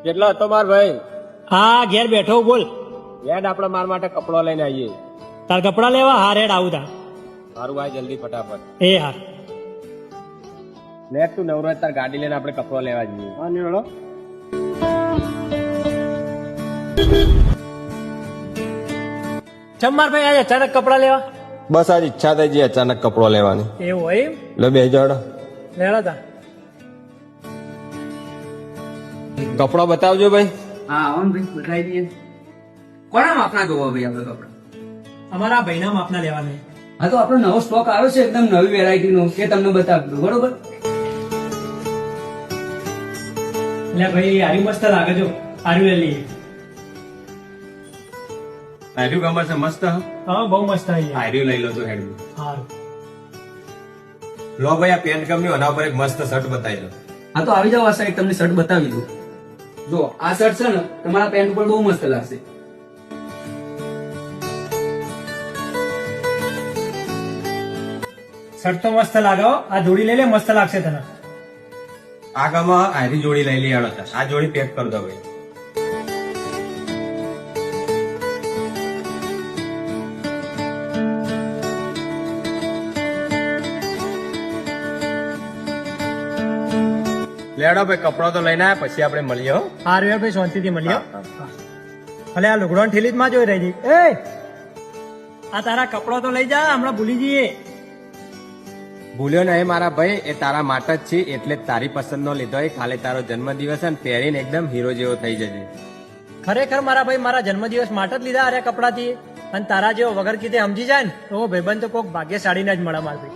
કેટલો હતો માર ભાઈ? હા ઘેર બેઠો બોલ. યાદ આપડે માર માટે કપડો લઈને આવીએ. તાર કપડા લેવા? હા રેડ આવું તા. મારું ભાઈ જલ્દી ફટાફટ. એ હા નેટ તું નવરાજ તાર ગાડી લઈને આપણે કપડો લેવા જઈએ. હા નીવડો. ચમ માર ભાઈ આજે અચાનક કપડા લેવા? બસ આજ ઈચ્છા થઈ ગઈ અચાનક કપડો લેવાની. એવું હોય એમ? લે બે જણ લેડા તા. કપડો બતાવજો ભાઈ. હા આવો ને ભાઈ બતાવી દઈએ. કોના માપના જોવો ભાઈ આપણે કપડા? અમારા ભાઈના માપના લેવાના. હા તો આપણો નવો સ્ટોક આવ્યો છે એકદમ નવી વેરાયટી નો કે તમને બતાવી દઉં બરોબર. એટલે ભાઈ આર્યું મસ્ત લાગે જો. આર્યું લઈ લઈએ. આર્યું ગમે છે મસ્ત. હા બહુ મસ્ત આવી. આર્યું લઈ લો તો હેડ. સારું. લો ભાઈ આ પેન્ટ કંપની એના ઉપર એક મસ્ત શર્ટ બતાવી દો. હા તો આવી જાઓ આ સાઈડ તમને શર્ટ બતાવી દઉં. જો આ શર્ટ છે ને તમારા પેન્ટ ઉપર બહુ મસ્ત લાગશે. શર્ટ તો મસ્ત લાગે હો. આ જોડી લઈ લે મસ્ત લાગશે તને. આ ગામમાં આરી જોડી લઈ લઈ આવતા. આ જોડી પેક કરી દો ભાઈ. લેડો ભાઈ કપડો તો લઈને આવ્યા પછી આપણે મળીએ હો. સારું યાર ભાઈ શાંતિથી મળીએ. ભલે આ લુગડો ઠેલી જ માં જોઈ રહી છે. એ આ તારા કપડો તો લઈ જા હમણાં ભૂલી જઈએ. ભૂલ્યો નહીં મારા ભાઈ, એ તારા માટે જ છે એટલે જ તારી પસંદ નો લીધો. કાલે તારો જન્મદિવસ છે ને પહેરીને એકદમ હીરો જેવો થઈ જજે. ખરેખર મારા ભાઈ મારા જન્મદિવસ માટે જ લીધા અરે કપડાથી. અને તારા જેવો વગર કીધે સમજી જાય ને તો ભાઈબંધ તો કોઈક ભાગ્યશાળી ને જ મળે મારા ભાઈ.